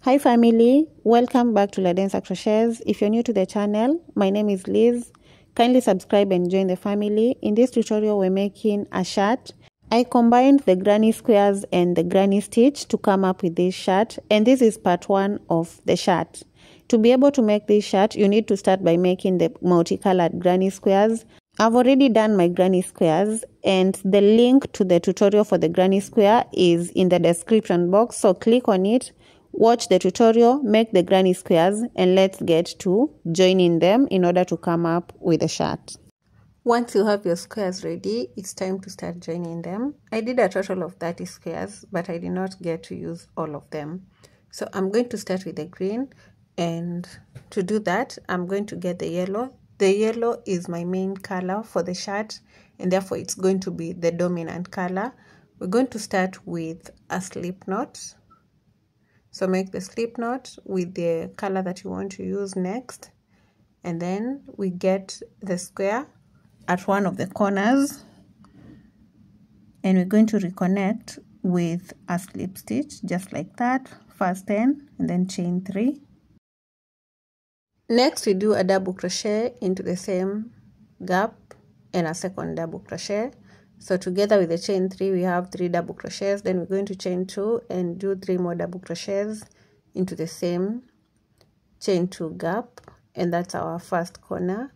Hi family, welcome back to Ladensa Crochets. If you're new to the channel, my name is Liz. Kindly subscribe and join the family. In this tutorial, we're making a shirt. I combined the granny squares and the granny stitch to come up with this shirt, and this is part 1 of the shirt. To be able to make this shirt, you need to start by making the multicolored granny squares. I've already done my granny squares, and the link to the tutorial for the granny square is in the description box, so click on it. Watch the tutorial, make the granny squares, and let's get to joining them in order to come up with a shirt. Once you have your squares ready, it's time to start joining them. I did a total of 30 squares, but I did not get to use all of them. So I'm going to start with the green, and to do that, I'm going to get the yellow. The yellow is my main color for the shirt, and therefore it's going to be the dominant color. We're going to start with a slip knot. So make the slip knot with the color that you want to use next. And then we get the square at one of the corners. And we're going to reconnect with a slip stitch, just like that. First 10 and then chain 3. Next we do a double crochet into the same gap and a second double crochet. So together with the chain 3 we have 3 double crochets. Then we're going to chain 2 and do 3 more double crochets into the same chain 2 gap, and that's our first corner.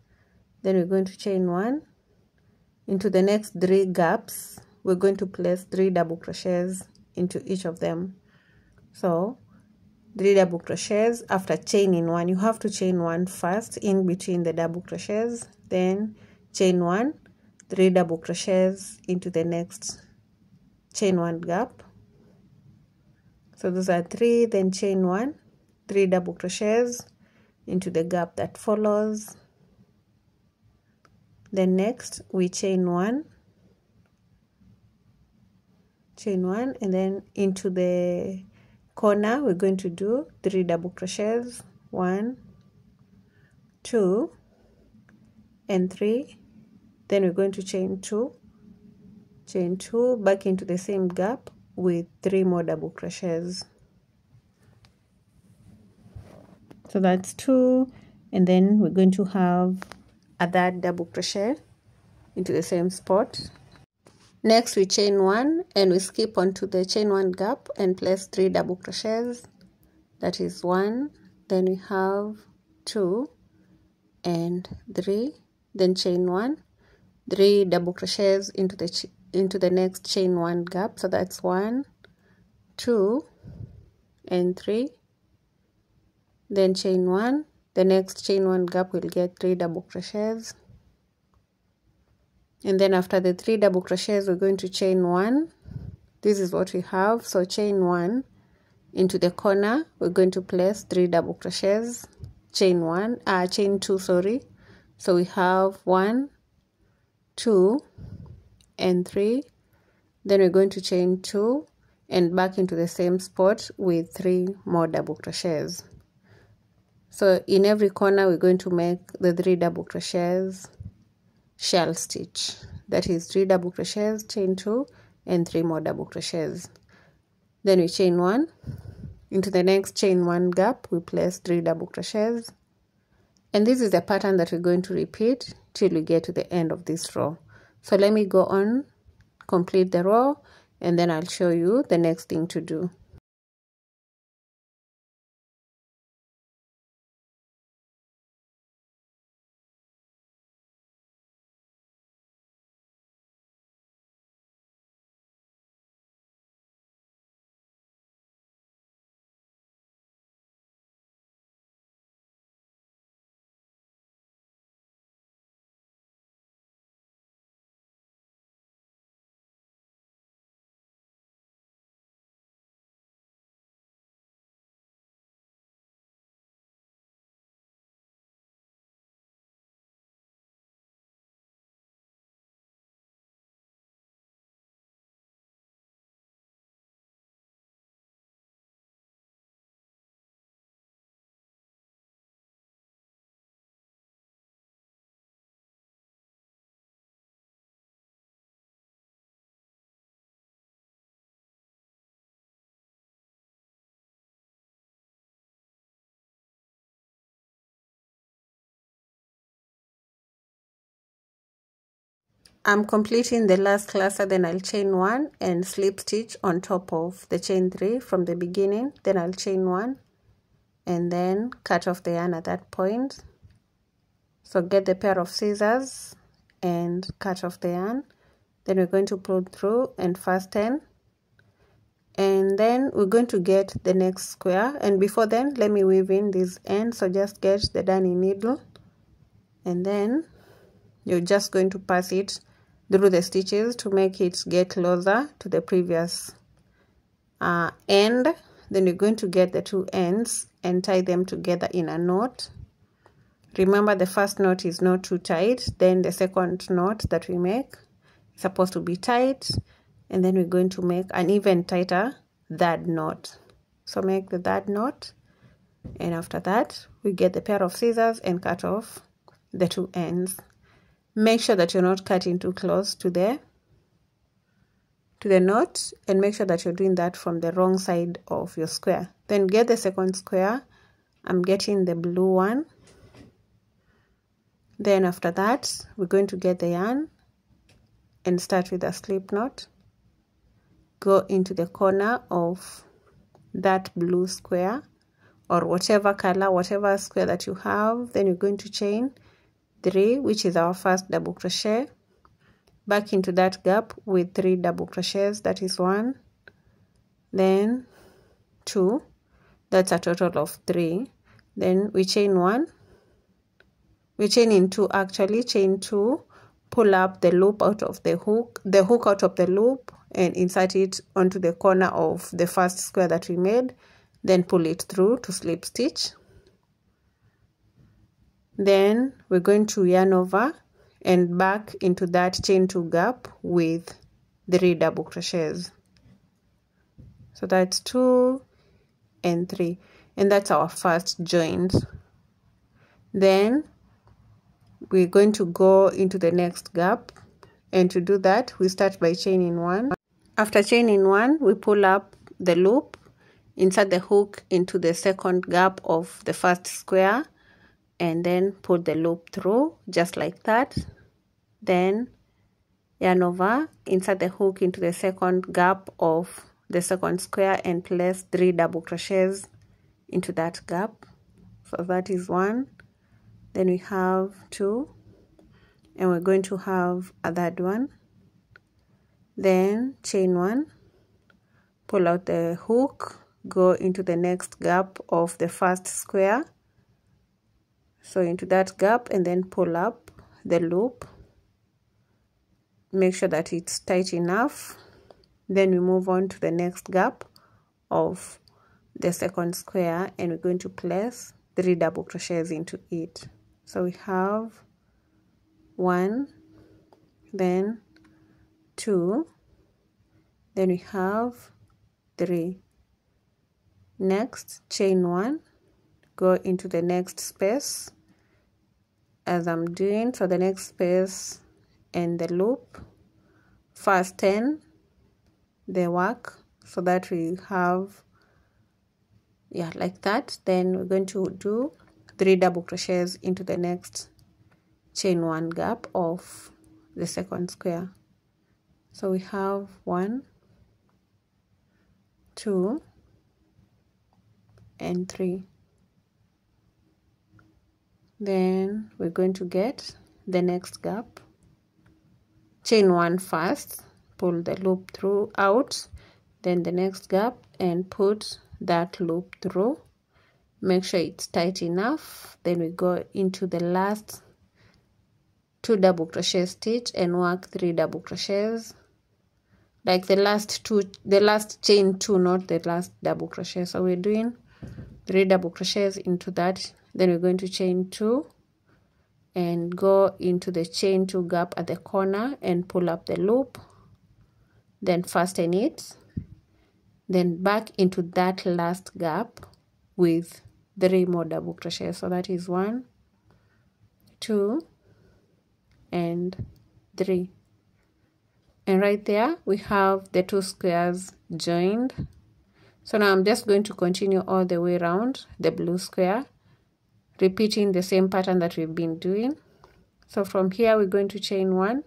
Then we're going to chain 1 into the next 3 gaps. We're going to place 3 double crochets into each of them. So 3 double crochets after chaining 1. You have to chain 1 first in between the double crochets, then chain 1, 3 double crochets into the next chain 1 gap. So those are 3, then chain 1, 3 double crochets into the gap that follows. Then next we chain 1, and then into the corner we're going to do 3 double crochets, 1, 2 and 3. Then we're going to chain 2, back into the same gap with 3 more double crochets. So that's 2, and then we're going to have a third double crochet into the same spot. Next we chain 1 and we skip onto the chain 1 gap and place 3 double crochets. That is 1, then we have 2 and 3, then chain 1, 3 double crochets into the next chain 1 gap. So that's 1, 2 and 3, then chain 1. The next chain 1 gap will get 3 double crochets, and then after the 3 double crochets we're going to chain 1. This is what we have. So chain 1 into the corner, we're going to place 3 double crochets, chain 2, sorry. So we have 1, 2 and 3, then we're going to chain 2 and back into the same spot with 3 more double crochets. So in every corner we're going to make the 3 double crochets shell stitch. That is 3 double crochets, chain 2 and 3 more double crochets. Then we chain 1 into the next chain 1 gap, we place 3 double crochets, and this is the pattern that we're going to repeat till we get to the end of this row. So let me go on, complete the row, and then I'll show you the next thing to do. I'm completing the last cluster, then I'll chain 1 and slip stitch on top of the chain 3 from the beginning. Then I'll chain 1 and then cut off the yarn at that point. So get the pair of scissors and cut off the yarn. Then we're going to pull through and fasten, and then we're going to get the next square. And before then, let me weave in this end. So just get the darning needle, and then you're just going to pass it through the stitches to make it get closer to the previous end. Then you're going to get the 2 ends and tie them together in a knot. Remember, the first knot is not too tight, then the second knot that we make is supposed to be tight, and then we're going to make an even tighter third knot. So make the third knot, and after that we get the pair of scissors and cut off the 2 ends. Make sure that you're not cutting too close to the knot, and make sure that you're doing that from the wrong side of your square. Then get the second square. I'm getting the blue one. Then after that, we're going to get the yarn and start with a slip knot. Go into the corner of that blue square, or whatever color, whatever square that you have. Then you're going to chain 3, which is our first double crochet, back into that gap with 3 double crochets. That is 1, then 2, that's a total of 3. Then we chain 1, we chain in 2 actually, chain 2, pull up the loop out of the hook out of the loop, and insert it onto the corner of the first square that we made. Then pull it through to slip stitch. Then we're going to yarn over and back into that chain 2 gap with 3 double crochets. So that's 2 and 3, and that's our first joint. Then we're going to go into the next gap, and to do that we start by chaining 1. After chaining 1, we pull up the loop, insert the hook into the second gap of the first square, and then pull the loop through just like that. Then yarn over, insert the hook into the second gap of the second square, and place 3 double crochets into that gap. So that is 1. Then we have 2, and we're going to have a third one. Then chain 1, pull out the hook, go into the next gap of the first square, so into that gap, and then pull up the loop. Make sure that it's tight enough. Then we move on to the next gap of the second square, and we're going to place 3 double crochets into it. So we have 1, then 2, then we have 3. Next, chain 1, go into the next space as I'm doing. So the next space and the loop, fasten the work so that we have, like that. Then we're going to do 3 double crochets into the next chain 1 gap of the second square. So we have 1, 2, and 3. Then we're going to get the next gap, chain 1 first, pull the loop through out, then the next gap, and put that loop through. Make sure it's tight enough. Then we go into the last 2 double crochet stitch and work 3 double crochets, like the last chain 2, not the last double crochet. So we're doing 3 double crochets into that. Then we're going to chain 2 and go into the chain 2 gap at the corner and pull up the loop, then fasten it, then back into that last gap with 3 more double crochets. So that is 1, 2, and 3. And right there we have the 2 squares joined. So now I'm just going to continue all the way around the blue square, repeating the same pattern that we've been doing. So from here we're going to chain 1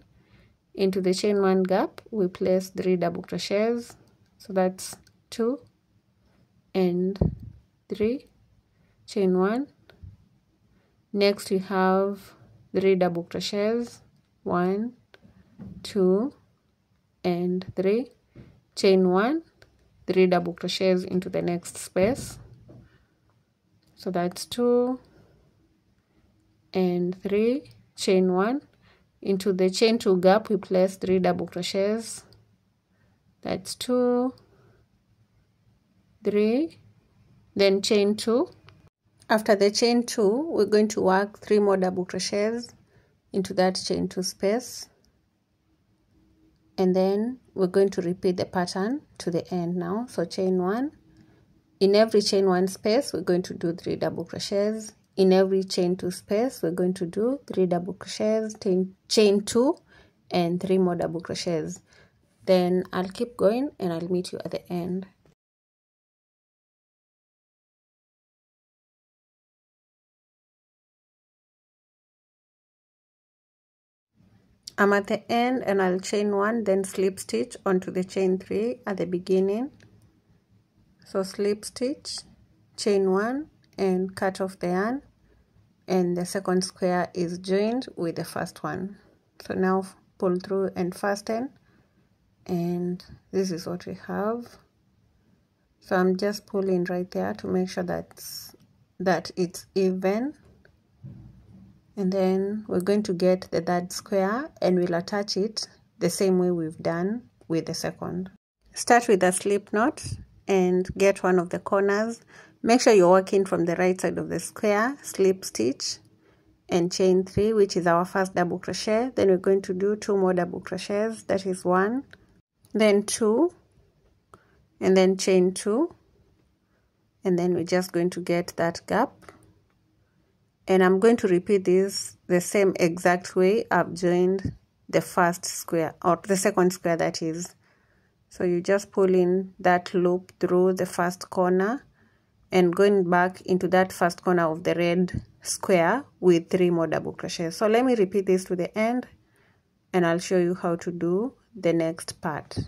Into the chain 1 gap we place 3 double crochets, so that's 2 and 3, chain 1. Next we have 3 double crochets, 1, 2 and 3, chain 1, 3 double crochets into the next space, so that's 2 and 3, chain 1. Into the chain 2 gap we place 3 double crochets, that's 2, 3, then chain 2. After the chain 2 we're going to work 3 more double crochets into that chain 2 space, and then we're going to repeat the pattern to the end now. So chain 1, in every chain 1 space we're going to do 3 double crochets, in every chain 2 space we're going to do 3 double crochets, chain 2 and 3 more double crochets. Then I'll keep going and I'll meet you at the end. I'm at the end and I'll chain 1, then slip stitch onto the chain 3 at the beginning. So slip stitch, chain 1 and cut off the yarn, and the second square is joined with the first one. So now pull through and fasten, and this is what we have. So I'm just pulling right there to make sure that it's even, and then we're going to get the third square and we'll attach it the same way we've done with the second. Start with a slip knot and get one of the corners. Make sure you're working from the right side of the square, slip stitch and chain 3, which is our first double crochet. Then we're going to do 2 more double crochets, that is 1, then 2, and then chain 2, and then we're just going to get that gap. And I'm going to repeat this the same exact way I've joined the first square, or the second square that is. So you just pull in that loop through the first corner and going back into that first corner of the red square with 3 more double crochets. So let me repeat this to the end and I'll show you how to do the next part.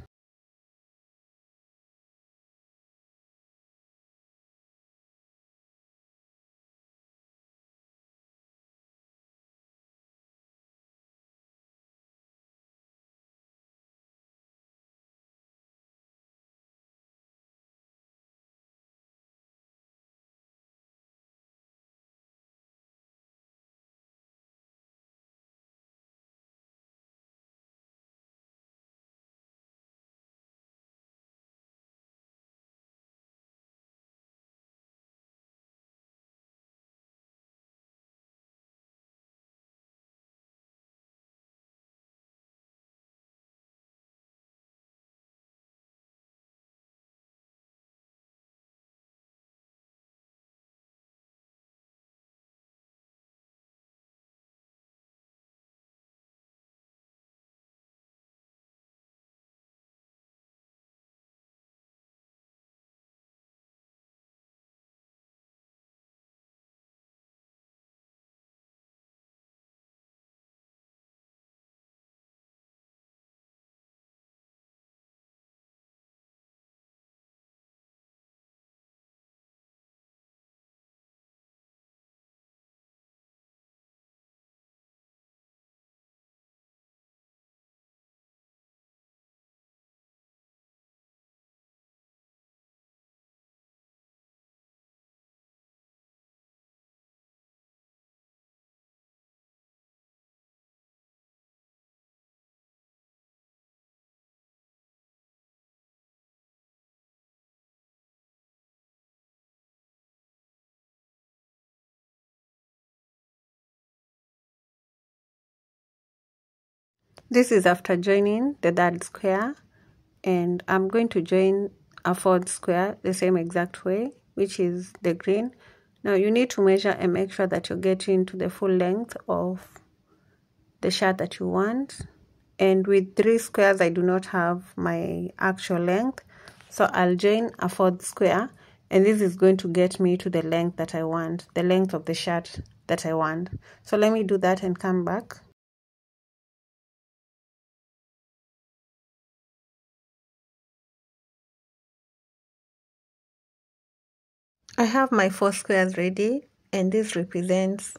This is after joining the third square, and I'm going to join a fourth square the same exact way, which is the green. Now you need to measure and make sure that you're getting to the full length of the shirt that you want. And with 3 squares I do not have my actual length, so I'll join a fourth square, and this is going to get me to the length that I want, the length of the shirt that I want. So let me do that and come back. I have my 4 squares ready, and this represents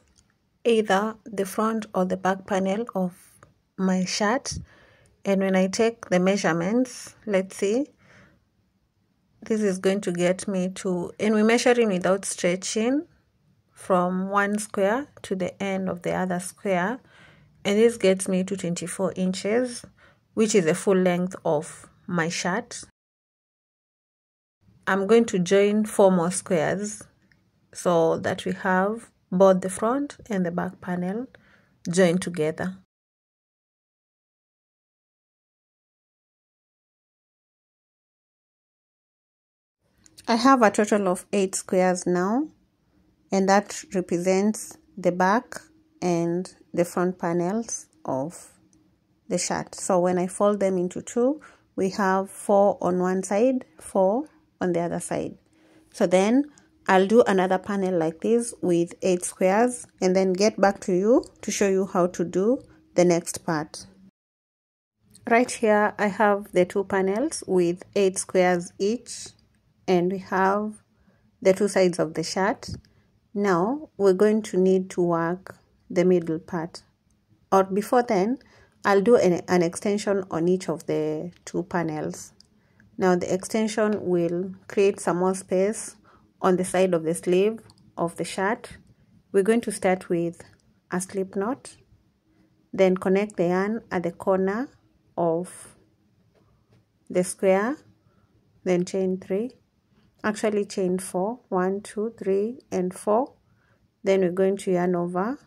either the front or the back panel of my shirt. And when I take the measurements, let's see, this is going to get me to, and we're measuring without stretching, from one square to the end of the other square, and this gets me to 24 inches, which is the full length of my shirt. I'm going to join 4 more squares so that we have both the front and the back panel joined together. I have a total of 8 squares now, and that represents the back and the front panels of the shirt. So when I fold them into 2, we have 4 on one side, 4 on the other side. So then I'll do another panel like this with 8 squares and then get back to you to show you how to do the next part. Right here I have the 2 panels with 8 squares each, and we have the 2 sides of the shirt. Now we're going to need to work the middle part, or before then I'll do an extension on each of the 2 panels. Now the extension will create some more space on the side of the sleeve of the shirt. We're going to start with a slip knot, then connect the yarn at the corner of the square, then chain 3, actually chain 4, 1, 2, 3 and 4. Then we're going to yarn over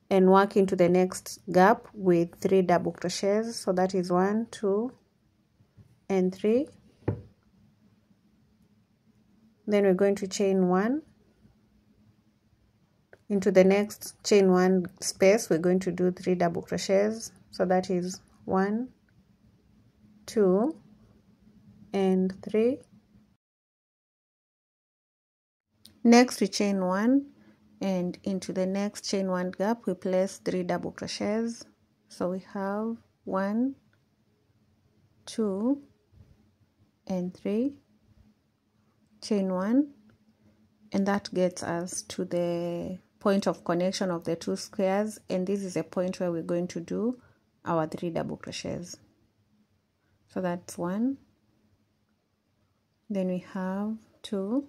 and work into the next gap with 3 double crochets. So that is 1, 2 and 3. Then we're going to chain 1 into the next chain 1 space. We're going to do 3 double crochets. So that is 1, 2 and 3. Next we chain 1, and into the next chain 1 gap we place 3 double crochets. So we have 1, 2 and 3, chain 1, and that gets us to the point of connection of the 2 squares, and this is a point where we're going to do our 3 double crochets. So that's 1, then we have 2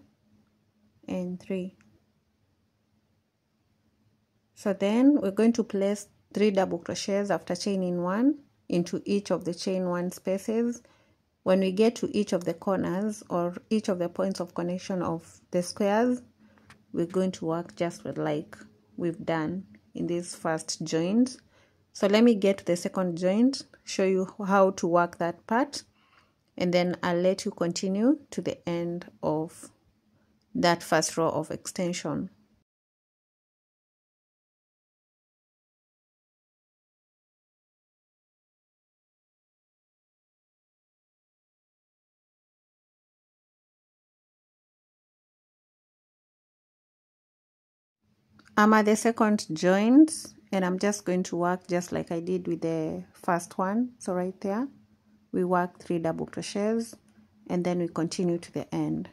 and 3. So then we're going to place 3 double crochets after chaining 1 into each of the chain 1 spaces. When we get to each of the corners or each of the points of connection of the squares, we're going to work just like we've done in this first joint. So let me get to the second joint, show you how to work that part, and then I'll let you continue to the end of that first row of extension. I'm at the second joint, and I'm just going to work just like I did with the first one. So right there we work 3 double crochets and then we continue to the end.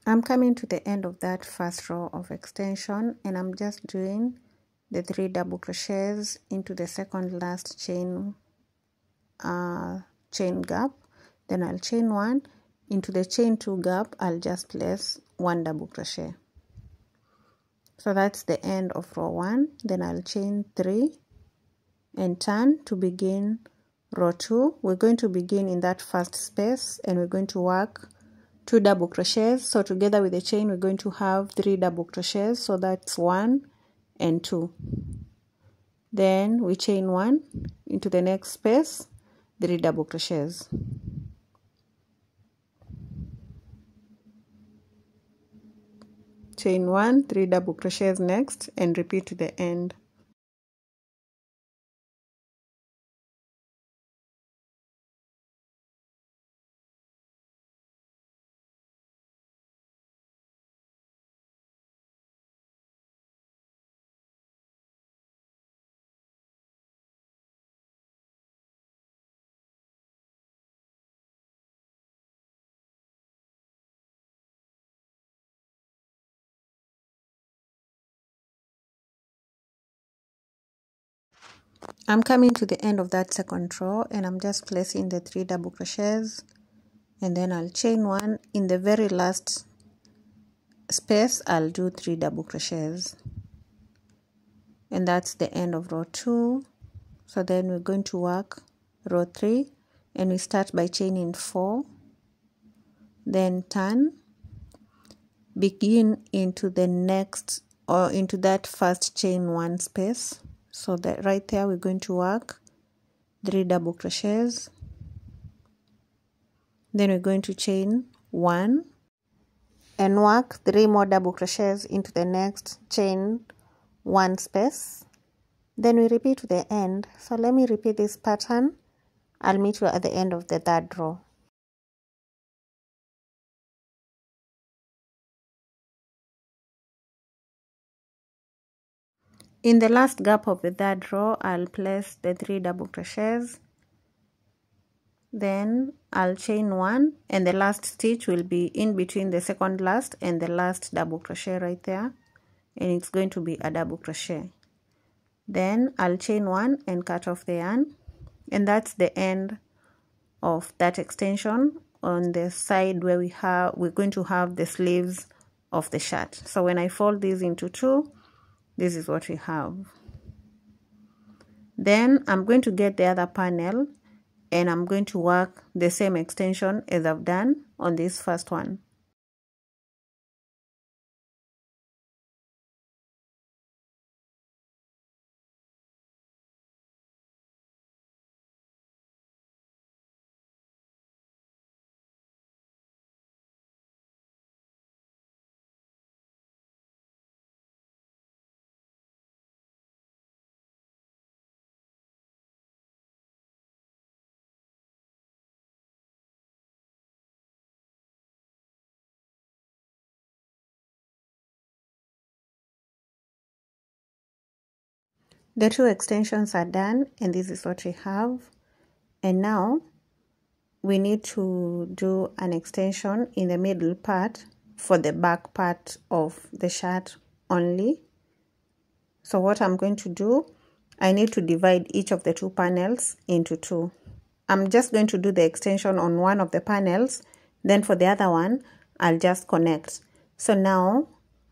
I'm coming to the end of that first row of extension, and I'm just doing the 3 double crochets into the second last chain gap. Then I'll chain 1 into the chain 2 gap. I'll just place 1 double crochet. So that's the end of row 1. Then I'll chain 3 and turn to begin row 2, we're going to begin in that first space and we're going to work 2 double crochets. So together with the chain we're going to have 3 double crochets, so that's 1 and 2. Then we chain 1 into the next space, 3 double crochets. Chain 1, 3 double crochets next, and repeat to the end. I'm coming to the end of that second row and I'm just placing the 3 double crochets, and then I'll chain 1 in the very last space. I'll do 3 double crochets, and that's the end of row 2. So then we're going to work row 3 and we start by chaining 4, then turn, begin into the next or into that first chain 1 space. So that right there we're going to work 3 double crochets, then we're going to chain 1 and work 3 more double crochets into the next chain 1 space. Then we repeat to the end. So let me repeat this pattern. I'll meet you at the end of the 3rd row. In the last gap of the 3rd row, I'll place the 3 double crochets. Then I'll chain 1 and the last stitch will be in between the second last and the last double crochet right there, and it's going to be a double crochet. Then I'll chain 1 and cut off the yarn, and that's the end of that extension on the side where we're going to have the sleeves of the shirt. So when I fold these into 2, this is what we have. Then I'm going to get the other panel and I'm going to work the same extension as I've done on this first one. The 2 extensions are done and this is what we have. And now we need to do an extension in the middle part for the back part of the shirt only. So what I'm going to do, I need to divide each of the 2 panels into 2. I'm just going to do the extension on one of the panels, then for the other one I'll just connect. So now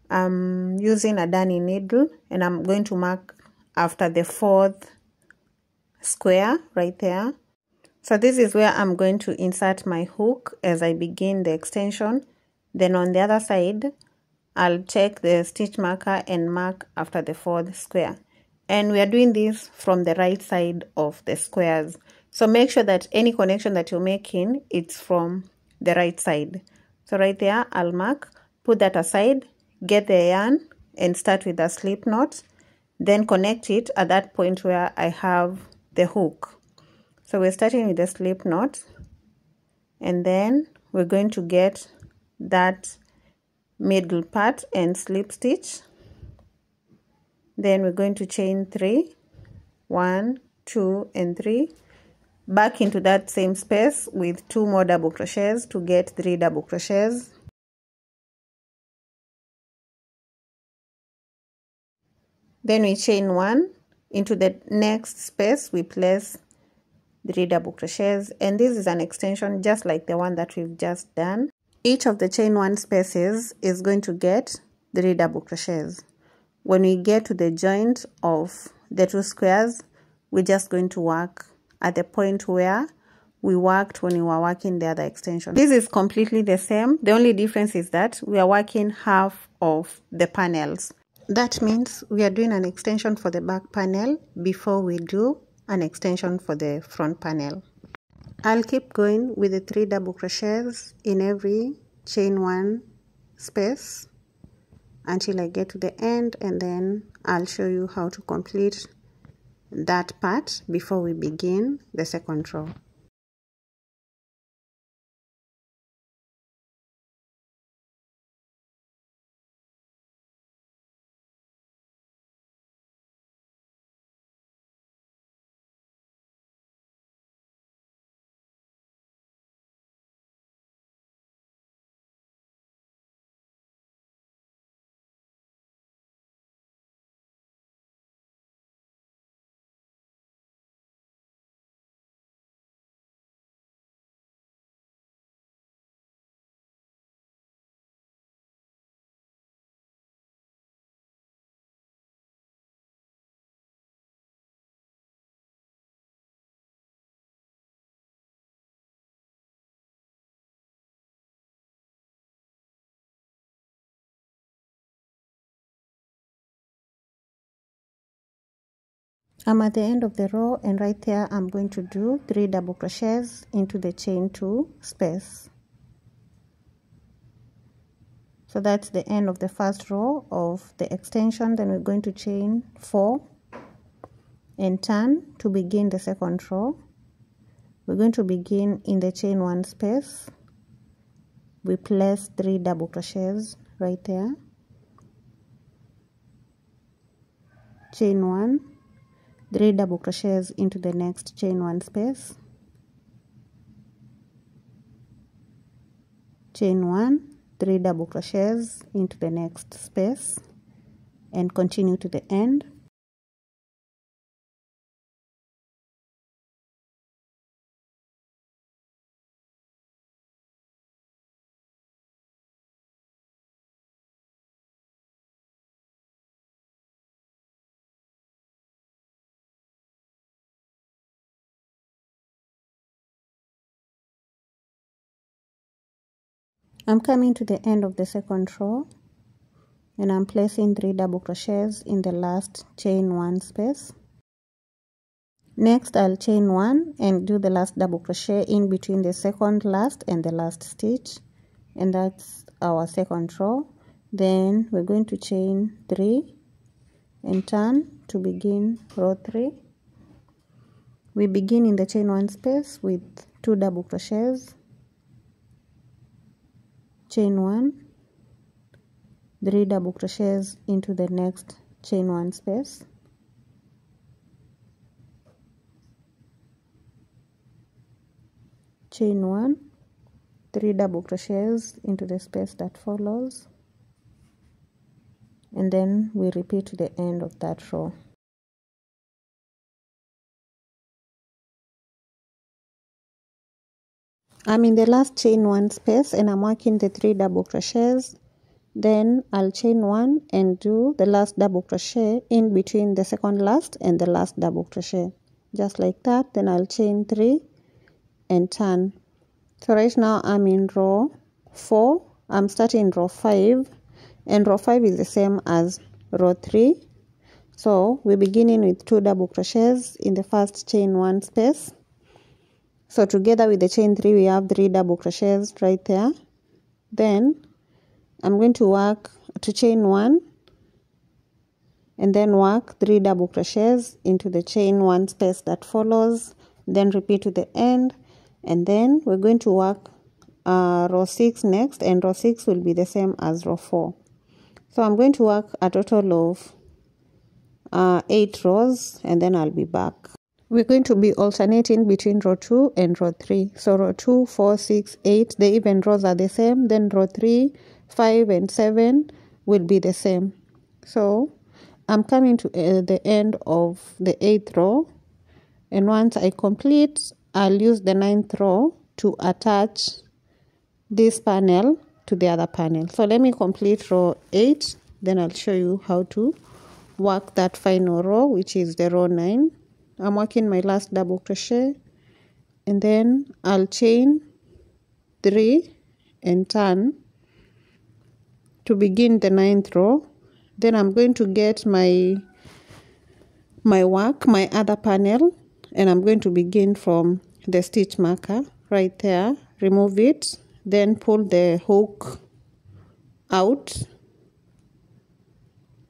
I'm using a darning needle and I'm going to mark after the 4th square right there. So this is where I'm going to insert my hook as I begin the extension. Then on the other side I'll take the stitch marker and mark after the 4th square, and we are doing this from the right side of the squares. So make sure that any connection that you're making, it's from the right side. So right there I'll mark, put that aside, get the yarn and start with a slip knot, then connect it at that point where I have the hook. So we're starting with the slip knot, and then we're going to get that middle part and slip stitch. Then we're going to chain 3, 1, 2 and 3, back into that same space with 2 more double crochets to get 3 double crochets. Then we chain 1 into the next space, we place 3 double crochets, and this is an extension just like the one that we've just done. Each of the chain 1 spaces is going to get 3 double crochets. When we get to the joint of the 2 squares, we're just going to work at the point where we worked when we were working the other extension. This is completely the same. The only difference is that we are working half of the panels. That means we are doing an extension for the back panel before we do an extension for the front panel. I'll keep going with the 3 double crochets in every chain 1 space until I get to the end, and then I'll show you how to complete that part before we begin the second row. I'm at the end of the row, and right there I'm going to do 3 double crochets into the chain 2 space. So that's the end of the first row of the extension. Then we're going to chain 4 and turn to begin the second row. We're going to begin in the chain 1 space. We place 3 double crochets right there. Chain 1, 3 double crochets into the next chain 1 space. Chain 1, 3 double crochets into the next space, and continue to the end. I'm coming to the end of the second row, and I'm placing 3 double crochets in the last chain 1 space. Next, I'll chain 1 and do the last double crochet in between the second last and the last stitch, and that's our second row. Then we're going to chain 3 and turn to begin row 3. We begin in the chain 1 space with 2 double crochets. Chain 1, 3 double crochets into the next chain 1 space. Chain 1, 3 double crochets into the space that follows, and then we repeat to the end of that row. I'm in the last chain 1 space, and I'm working the 3 double crochets. Then I'll chain 1 and do the last double crochet in between the second last and the last double crochet, just like that. Then I'll chain 3 and turn. So right now I'm in row 4. I'm starting row 5, and row 5 is the same as row 3. So we're beginning with 2 double crochets in the first chain 1 space. So together with the chain 3 we have 3 double crochets right there. Then I'm going to work to chain 1 and then work 3 double crochets into the chain 1 space that follows, then repeat to the end, and then we're going to work row 6 next, and row 6 will be the same as row 4. So I'm going to work a total of 8 rows, and then I'll be back. We're going to be alternating between row 2 and row 3. So row 2, 4, 6, 8, the even rows are the same. Then row 3, 5 and 7 will be the same. So I'm coming to the end of the 8th row, and once I complete, I'll use the 9th row to attach this panel to the other panel. So let me complete row 8, then I'll show you how to work that final row, which is the row 9. I'm working my last double crochet, and then I'll chain 3 and turn to begin the 9th row. Then I'm going to get my other panel, and I'm going to begin from the stitch marker right there. Remove it, then pull the hook out.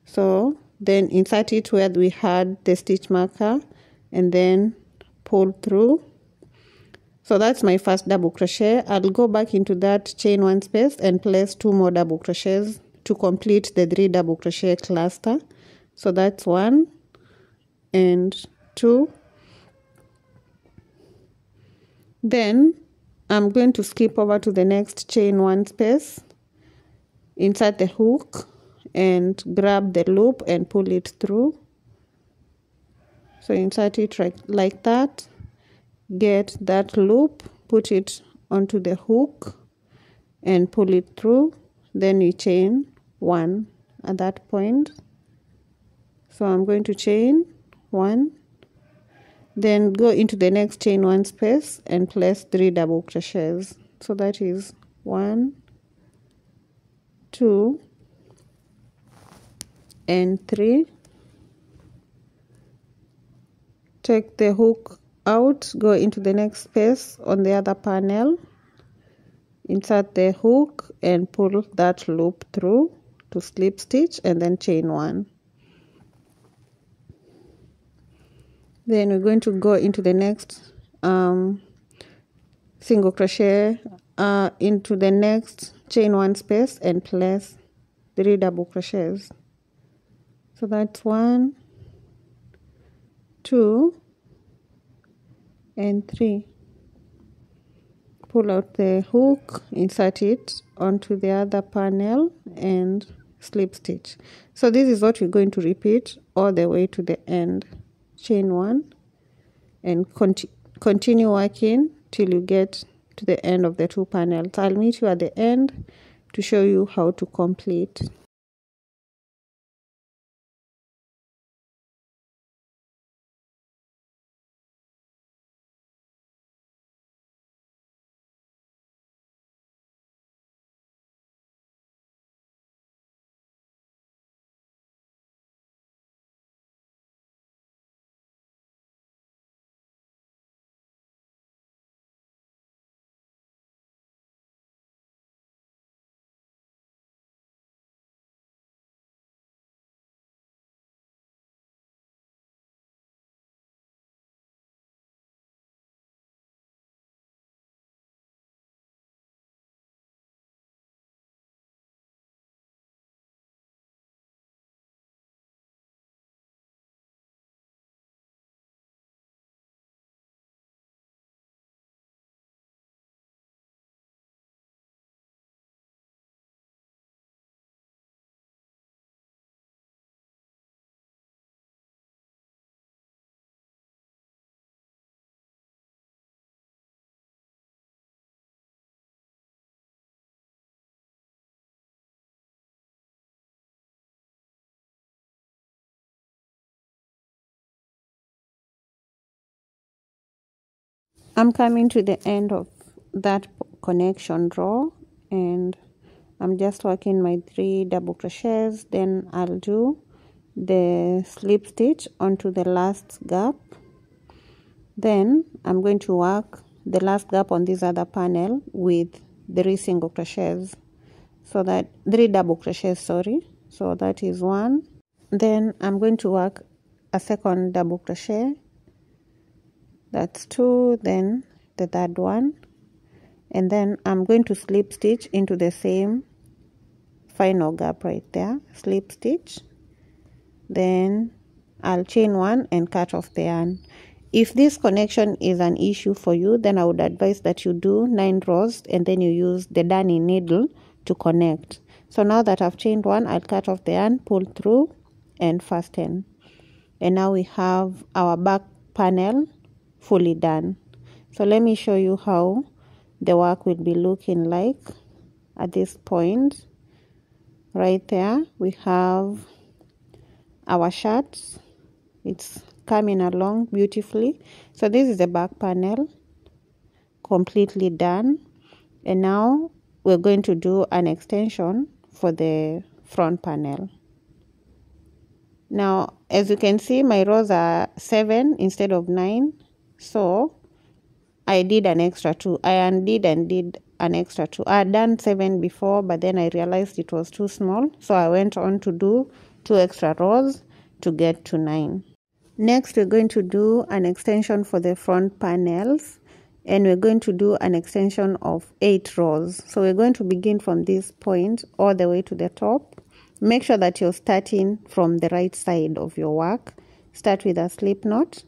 So then insert it where we had the stitch marker, and then pull through. So that's my first double crochet. I'll go back into that chain 1 space and place 2 more double crochets to complete the 3 double crochet cluster. So that's 1 and 2. Then I'm going to skip over to the next chain 1 space, insert the hook and grab the loop and pull it through. So insert it right like that, get that loop, put it onto the hook and pull it through. Then you chain 1 at that point. So I'm going to chain 1, then go into the next chain 1 space and place 3 double crochets. So that is 1, 2 and 3. Take the hook out, go into the next space on the other panel, insert the hook and pull that loop through to slip stitch, and then chain 1. Then we're going to go into the next single crochet into the next chain 1 space and place 3 double crochets. So that's 1, 2 and 3. Pull out the hook, insert it onto the other panel and slip stitch. So this is what we're going to repeat all the way to the end. Chain 1 and continue working till you get to the end of the 2 panels. I'll meet you at the end to show you how to complete. I'm coming to the end of that connection row, and I'm just working my 3 double crochets. Then I'll do the slip stitch onto the last gap. Then I'm going to work the last gap on this other panel with 3 single crochets, so that 3 double crochets, sorry. So that is 1. Then I'm going to work a second double crochet. That's 2, then the third one, and then I'm going to slip stitch into the same final gap right there, slip stitch. Then I'll chain 1 and cut off the yarn. If this connection is an issue for you, then I would advise that you do 9 rows and then you use the darning needle to connect. So now that I've chained 1, I'll cut off the yarn, pull through and fasten. And now we have our back panel fully done. So let me show you how the work will be looking like at this point. Right there we have our shirt. It's coming along beautifully. So this is the back panel completely done, and now we're going to do an extension for the front panel. Now as you can see, my rows are 7 instead of 9, so I did an extra 2. I undid and did an extra 2. I had done 7 before, but then I realized it was too small, so I went on to do 2 extra rows to get to 9. Next, we're going to do an extension for the front panels, and we're going to do an extension of 8 rows. So we're going to begin from this point all the way to the top. Make sure that you're starting from the right side of your work. Start with a slip knot.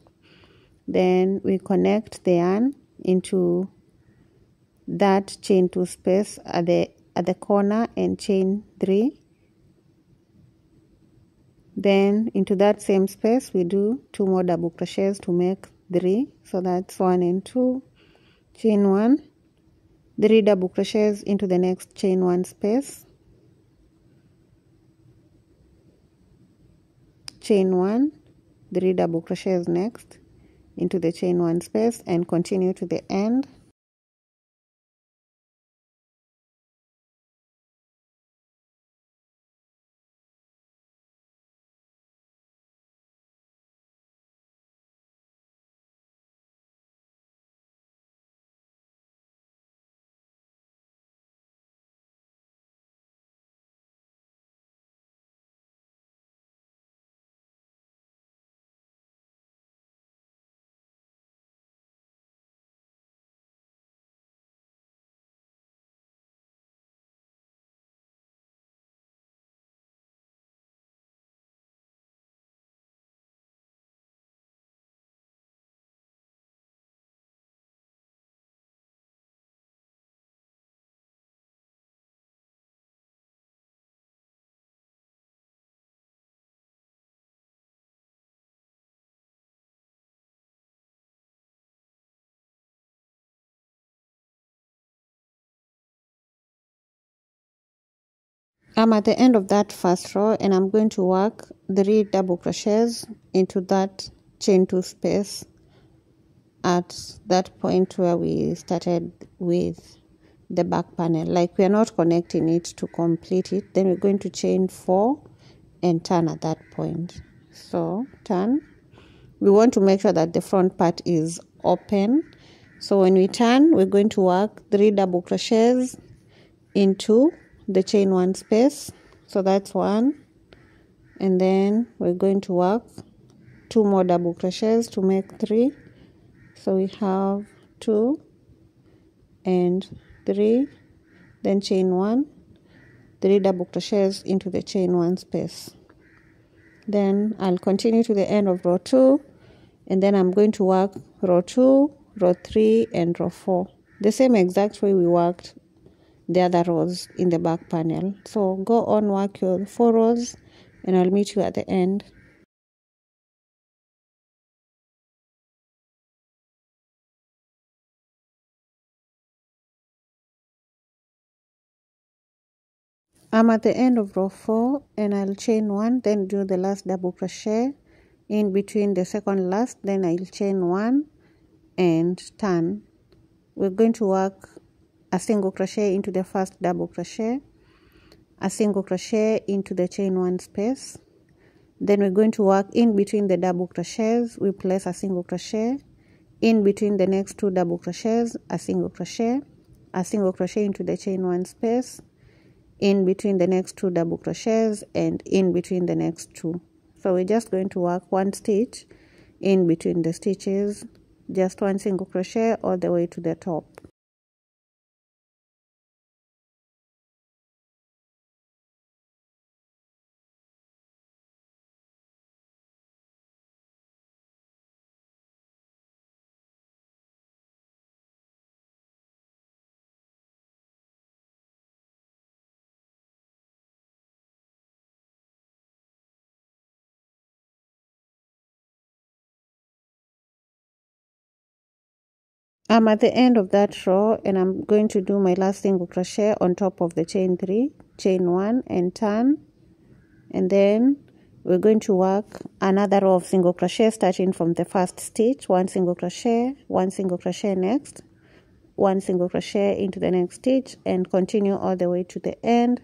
Then we connect the yarn into that chain 2 space at the corner and chain 3. Then into that same space we do 2 more double crochets to make 3. So that's 1 and 2, chain 1, 3 double crochets into the next chain 1 space, chain 1, 3 double crochets next into the chain 1 space, and continue to the end. I'm at the end of that first row, and I'm going to work 3 double crochets into that chain 2 space at that point where we started with the back panel. Like, we are not connecting it to complete it. Then we're going to chain 4 and turn at that point. So turn. We want to make sure that the front part is open. So when we turn, we're going to work 3 double crochets into the chain 1 space. So that's 1, and then we're going to work 2 more double crochets to make 3. So we have 2 and 3, then chain 1, 3 double crochets into the chain 1 space. Then I'll continue to the end of row 2, and then I'm going to work row 2, row 3, and row 4, the same exact way we worked the other rows in the back panel. So go on, work your 4 rows, and I'll meet you at the end. I'm at the end of row 4, and I'll chain 1, then do the last double crochet in between the second last, then I'll chain 1 and turn. We're going to work a single crochet into the first double crochet, a single crochet into the chain 1 space. Then we're going to work in between the double crochets. We place a single crochet in between the next 2 double crochets, a single crochet into the chain 1 space, in between the next 2 double crochets, and in between the next 2. So we're just going to work 1 stitch in between the stitches, just 1 single crochet all the way to the top. I'm at the end of that row, and I'm going to do my last single crochet on top of the chain 3, chain 1 and turn, and then we're going to work another row of single crochet starting from the first stitch. 1 single crochet, 1 single crochet next, 1 single crochet into the next stitch, and continue all the way to the end.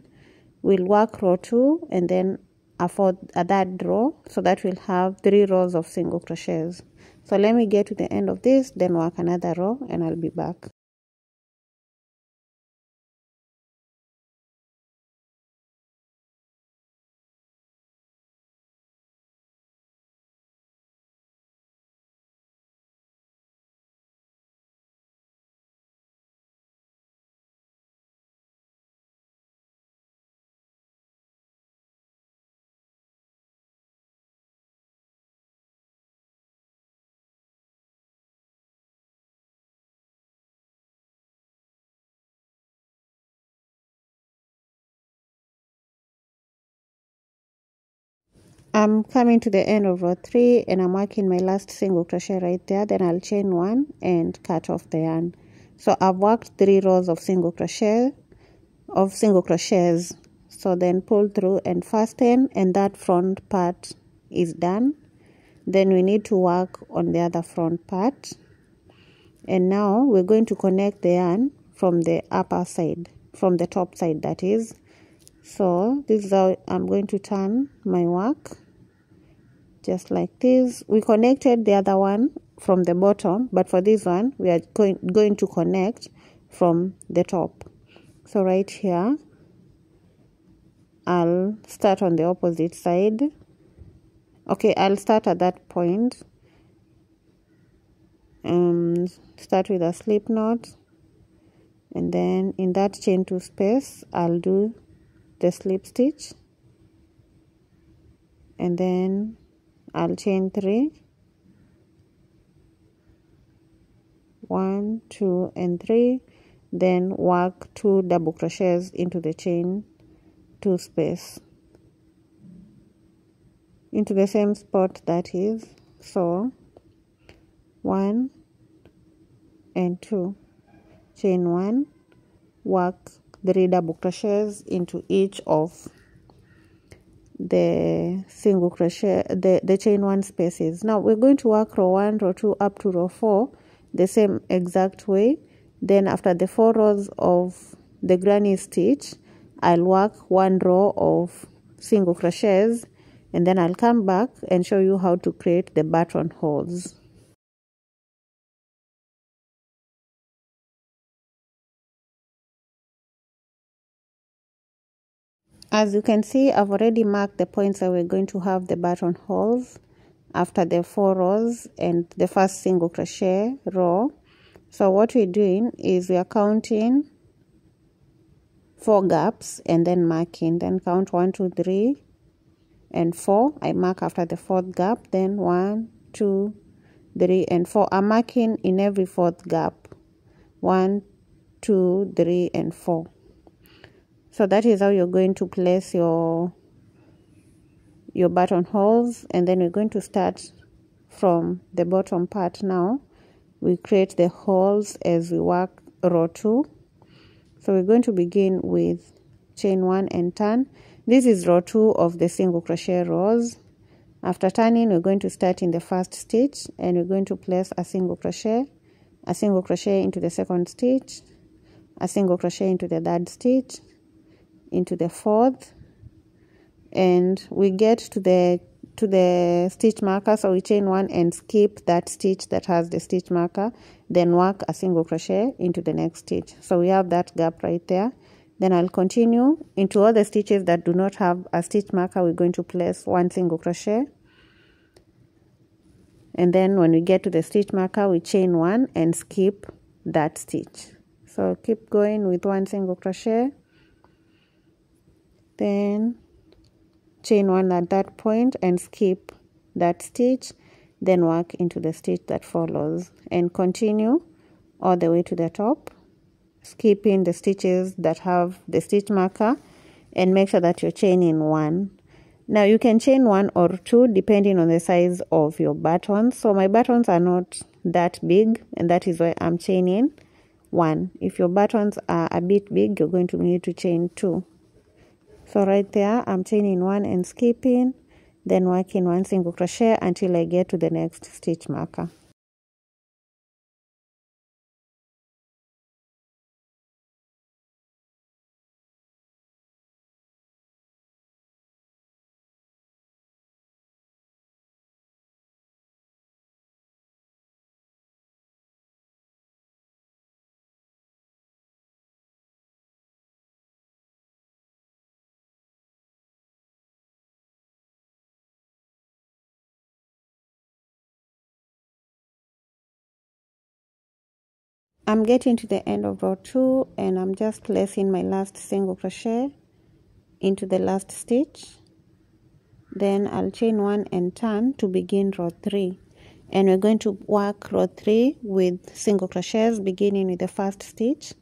We'll work row 2 and then a third row, so that we'll have 3 rows of single crochets. So let me get to the end of this, then work another row, and I'll be back. I'm coming to the end of row 3 and I'm working my last single crochet right there. Then I'll chain 1 and cut off the yarn. So I've worked 3 rows of single crochets. So then pull through and fasten, and that front part is done. Then we need to work on the other front part. And now we're going to connect the yarn from the upper side, from the top side that is. So this is how I'm going to turn my work, just like this. We connected the other one from the bottom, but for this one we are going to connect from the top. So right here I'll start on the opposite side. Okay, I'll start at that point. Start with a slip knot, and then in that chain 2 space I'll do the slip stitch, and then I'll chain 3, 1, 2 and 3, then work 2 double crochets into the chain 2 space into the same spot that is. So 1 and 2, chain 1, work 3 double crochets into each of the single crochet, the chain 1 spaces. Now we're going to work row 1, row 2 up to row 4 the same exact way. Then after the 4 rows of the granny stitch, I'll work 1 row of single crochets, and then I'll come back and show you how to create the buttonholes. As you can see, I've already marked the points that we're going to have the buttonholes after the 4 rows and the first single crochet row. So what we're doing is we are counting 4 gaps and then marking. Then count 1, 2, 3 and 4. I mark after the 4th gap. Then 1, 2, 3 and 4. I'm marking in every 4th gap. 1, 2, 3 and 4. So that is how you're going to place your buttonholes, and then we're going to start from the bottom part. Now we create the holes as we work row 2. So we're going to begin with chain 1 and turn. This is row 2 of the single crochet rows. After turning, we're going to start in the first stitch, and we're going to place a single crochet into the second stitch, a single crochet into the third stitch, into the 4th, and we get to the stitch marker, so we chain 1 and skip that stitch that has the stitch marker, then work a single crochet into the next stitch. So we have that gap right there. Then I'll continue into all the stitches that do not have a stitch marker. We're going to place 1 single crochet, and then when we get to the stitch marker, we chain 1 and skip that stitch. So keep going with 1 single crochet, then chain 1 at that point and skip that stitch, then work into the stitch that follows, and continue all the way to the top, skipping the stitches that have the stitch marker, and make sure that you're chaining 1. Now you can chain 1 or 2 depending on the size of your buttons. So my buttons are not that big, and that is why I'm chaining 1. If your buttons are a bit big, you're going to need to chain 2. So right there, I'm chaining 1 and skipping, then work in 1 single crochet until I get to the next stitch marker. I'm getting to the end of row 2 and I'm just placing my last single crochet into the last stitch. Then I'll chain 1 and turn to begin row 3. And we're going to work row 3 with single crochets, beginning with the first stitch,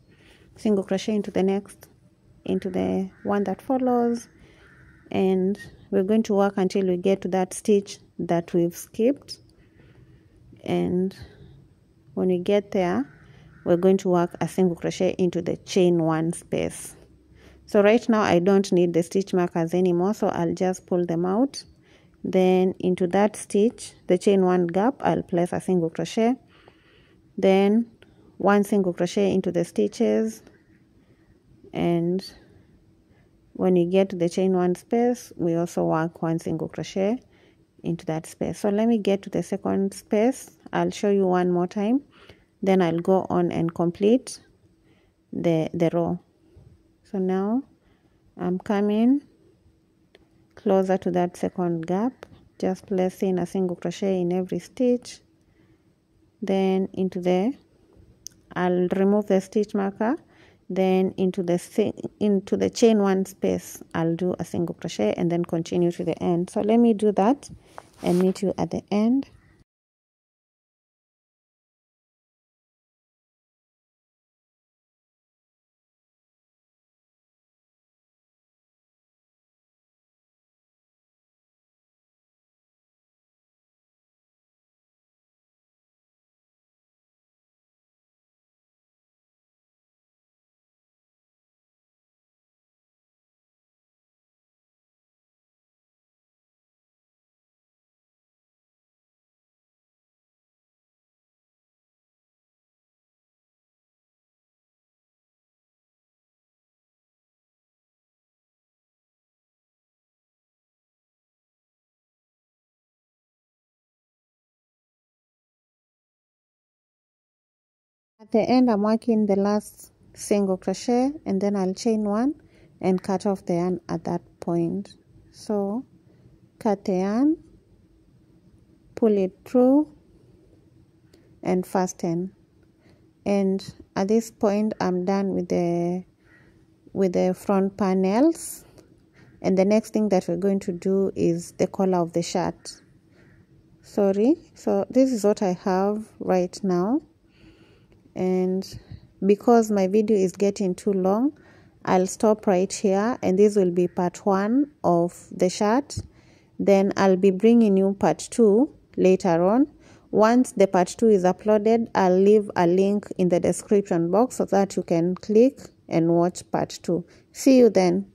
single crochet into the next, into the one that follows, and we're going to work until we get to that stitch that we've skipped. And when we get there, we're going to work a single crochet into the chain 1 space. So right now I don't need the stitch markers anymore, so I'll just pull them out. Then into that stitch, the chain 1 gap, I'll place a single crochet, then 1 single crochet into the stitches, and when you get to the chain 1 space, we also work 1 single crochet into that space. So let me get to the second space. I'll show you one more time, then I'll go on and complete the row. So now I'm coming closer to that second gap, just placing a single crochet in every stitch, then into the, I'll remove the stitch marker, then into the chain 1 space I'll do a single crochet and then continue to the end. So let me do that and meet you at the end. At the end, I'm working the last single crochet and then I'll chain 1 and cut off the yarn at that point. So cut the yarn, pull it through and fasten. And at this point I'm done with the front panels, and the next thing that we're going to do is the collar of the shirt. So this is what I have right now, and because my video is getting too long, I'll stop right here, and this will be part 1 of the shirt. Then I'll be bringing you part 2 later on. Once the part 2 is uploaded, I'll leave a link in the description box so that you can click and watch part 2. See you then.